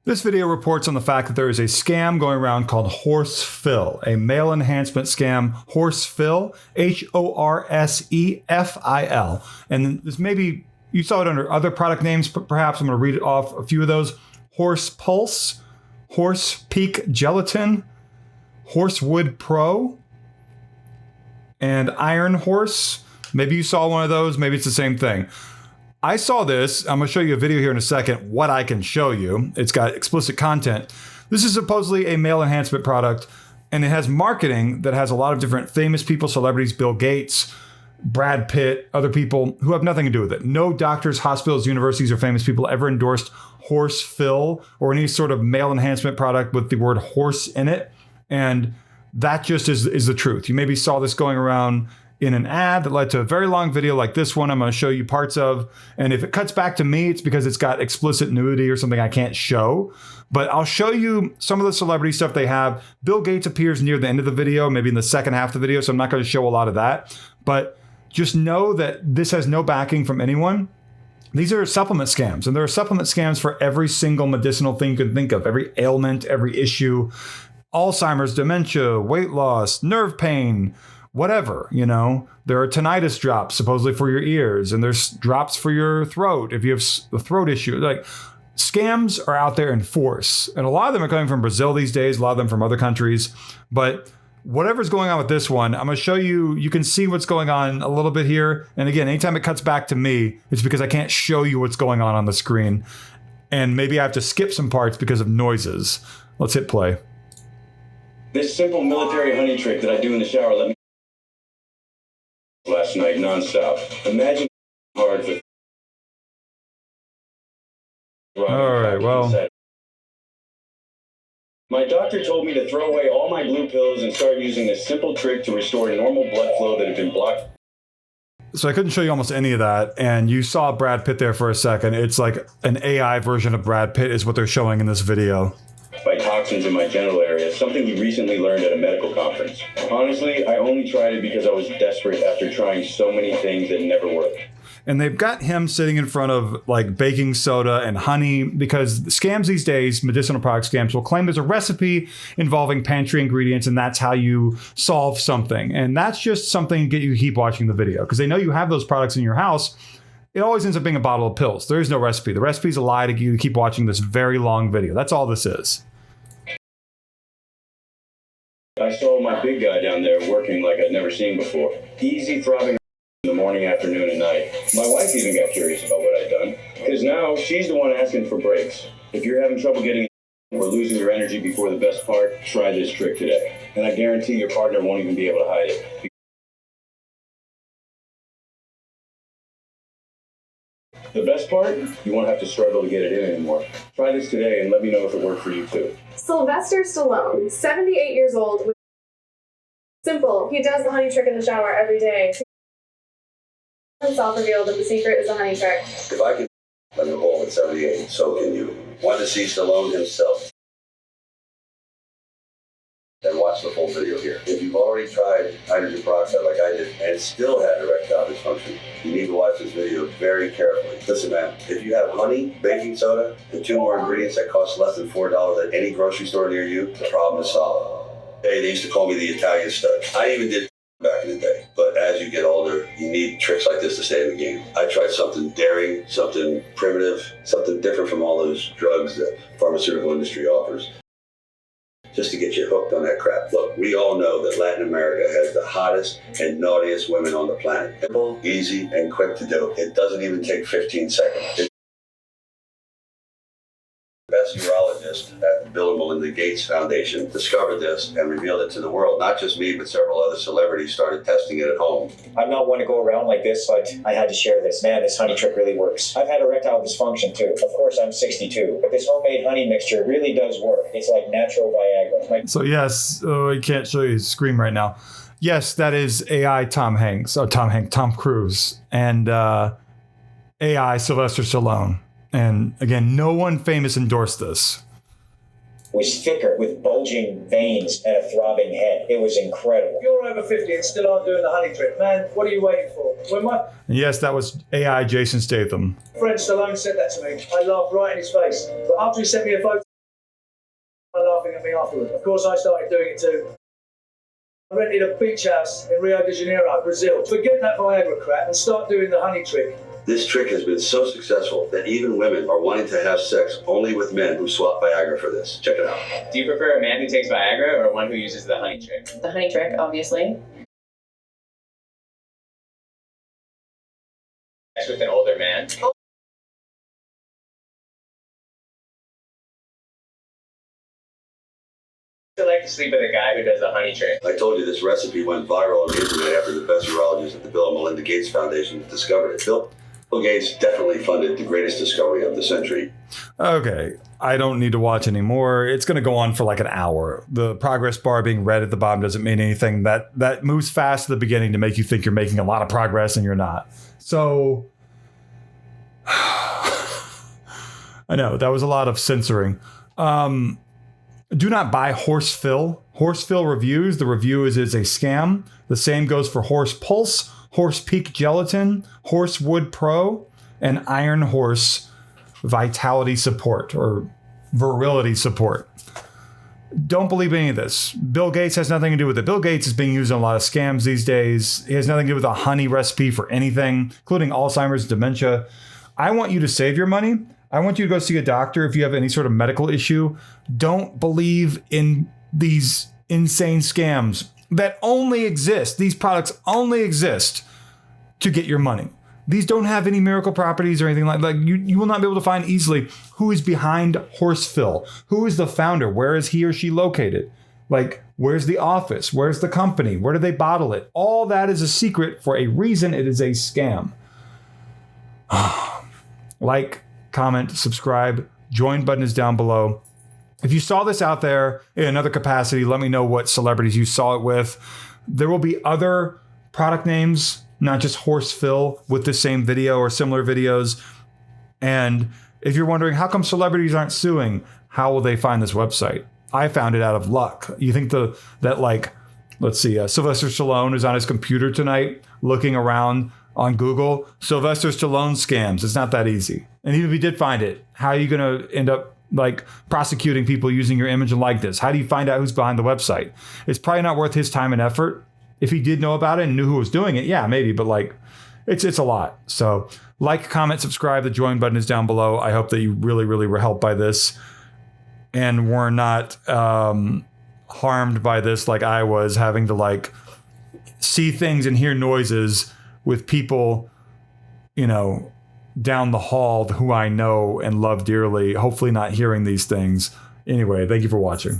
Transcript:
This video reports on the fact that there is a scam going around called Horse Fill, a male enhancement scam, Horse Fill, Horsefil. And this maybe you saw it under other product names, perhaps. I'm going to read it off a few of those. Horse Pulse, Horse Peak Gelatin, Horsewood Pro, and Iron Horse. Maybe you saw one of those. Maybe it's the same thing. I saw this. I'm going to show you a video here in a second, what I can show you. It's got explicit content. This is supposedly a male enhancement product, and it has marketing that has a lot of different famous people, celebrities, Bill Gates, Brad Pitt, other people who have nothing to do with it. No doctors, hospitals, universities, or famous people ever endorsed Horse Fill or any sort of male enhancement product with the word horse in it. And that just is the truth. You maybe saw this going around in an ad that led to a very long video like this one I'm going to show you parts of. And if it cuts back to me, it's because it's got explicit nudity or something I can't show. But I'll show you some of the celebrity stuff they have. Bill Gates appears near the end of the video, maybe in the second half of the video, so I'm not going to show a lot of that. But just know that this has no backing from anyone. These are supplement scams, and there are supplement scams for every single medicinal thing you can think of, every ailment, every issue, Alzheimer's, dementia, weight loss, nerve pain, whatever, you know. There are tinnitus drops supposedly for your ears, and there's drops for your throat if you have a throat issue. Like, scams are out there in force, and a lot of them are coming from Brazil these days, a lot of them from other countries. But whatever's going on with this one, I'm going to show you. You can see what's going on a little bit here. And again, anytime it cuts back to me, it's because I can't show you what's going on the screen. And maybe I have to skip some parts because of noises. Let's hit play. This simple military honey trick that I do in the shower let me last night nonstop. Imagine hard for. All right, well. My doctor told me to throw away all my blue pills and start using this simple trick to restore normal blood flow that had been blocked. So I couldn't show you almost any of that. And you saw Brad Pitt there for a second. It's like an AI version of Brad Pitt is what they're showing in this video. By toxins in my genital area, something he recently learned at a medical conference. Honestly, I only tried it because I was desperate after trying so many things that never worked. And they've got him sitting in front of like baking soda and honey, because scams these days, medicinal product scams, will claim there's a recipe involving pantry ingredients and that's how you solve something. And that's just something to get you to keep watching the video because they know you have those products in your house. It always ends up being a bottle of pills. There is no recipe. The recipe is a lie to get you to keep watching this very long video. That's all this is. I saw my big guy down there working like I'd never seen before. Easy throbbing in the morning, afternoon, and night. My wife even got curious about what I'd done, because now she's the one asking for breaks. If you're having trouble getting or losing your energy before the best part, try this trick today. And I guarantee your partner won't even be able to hide it. The best part? You won't have to struggle to get it in anymore. Try this today and let me know if it worked for you too. Sylvester Stallone, 78 years old. Simple. He does the honey trick in the shower every day. Himself revealed that the secret is a honey trick. If I can on the hole at 78, so can you. Want to see Stallone himself? Then watch the full video here. If you've already tried hydrogen peroxide like I did and still had erectile dysfunction, you need to watch this video very carefully. Listen, man, if you have honey, baking soda, and 2 more ingredients that cost less than $4 at any grocery store near you, the problem is solved. Hey, they used to call me the Italian stud. I even did back in the day. But as you get older, you need tricks like this to stay in the game. I tried something daring, something primitive, something different from all those drugs that pharmaceutical industry offers, just to get you hooked on that crap. Look, we all know that Latin America has the hottest and naughtiest women on the planet. Simple, easy, and quick to do. It doesn't even take 15 seconds. The best urologist at the Bill and Melinda Gates Foundation discovered this and revealed it to the world. Not just me, but several other celebrities started testing it at home. I'm not one to go around like this, but I had to share this. Man, this honey trick really works. I've had erectile dysfunction too. Of course, I'm 62, but this homemade honey mixture really does work. It's like natural Viagra. So yes, I can't show you his screen right now. Yes, that is AI Tom Cruise, and AI Sylvester Stallone. And again, no one famous endorsed this. Was thicker with bulging veins and a throbbing head. It was incredible. You're over 50 and still aren't doing the honey trick, man. What are you waiting for? When my Yes, that was AI Jason Statham. friend Stallone said that to me, I laughed right in his face. But after he sent me a photo thanking me afterwards. Of course, I started doing it too. I rented a beach house in Rio de Janeiro, Brazil. Forget that Viagra crap and start doing the honey trick. This trick has been so successful that even women are wanting to have sex only with men who swap Viagra for this. Check it out. Do you prefer a man who takes Viagra or one who uses the honey trick? The honey trick, obviously. Sex with an older man? I like to sleep with a guy who does the honey trick. I told you this recipe went viral on the internet after the best urologist at the Bill and Melinda Gates Foundation discovered it. Bill Gates definitely funded the greatest discovery of the century. Okay, I don't need to watch anymore. It's going to go on for like an hour. The progress bar being red at the bottom doesn't mean anything. That moves fast at the beginning to make you think you're making a lot of progress and you're not. So I know that was a lot of censoring. Do not buy Horse Fill. Horse Fill reviews. The review is a scam. The same goes for Horse Pulse, Horse Peak Gelatin, Horse Wood Pro, and Iron Horse Vitality Support or Virility Support. Don't believe any of this. Bill Gates has nothing to do with it. Bill Gates is being used in a lot of scams these days. He has nothing to do with a honey recipe for anything, including Alzheimer's, dementia. I want you to save your money. I want you to go see a doctor if you have any sort of medical issue. Don't believe in these insane scams that only exist. These products only exist to get your money. These don't have any miracle properties or anything like that. You will not be able to find easily who is behind Horse Fill. Who is the founder? Where is he or she located? Like, where's the office? Where's the company? Where do they bottle it? All that is a secret for a reason. It is a scam. Like, comment, subscribe, join button is down below. If you saw this out there in another capacity, let me know what celebrities you saw it with. There will be other product names, not just Horse Fill, with the same video or similar videos. And if you're wondering how come celebrities aren't suing, how will they find this website? I found it out of luck. You think let's see, Sylvester Stallone is on his computer tonight looking around on Google, Sylvester Stallone scams. It's not that easy. And even if you did find it, how are you going to end up like prosecuting people using your image and likeness? How do you find out who's behind the website? It's probably not worth his time and effort. If he did know about it and knew who was doing it, yeah, maybe. But like, it's a lot. So like, comment, subscribe. The join button is down below. I hope that you really, really were helped by this and were not harmed by this like I was, having to like see things and hear noises with people, down the hall who I know and love dearly, hopefully not hearing these things. Anyway, thank you for watching.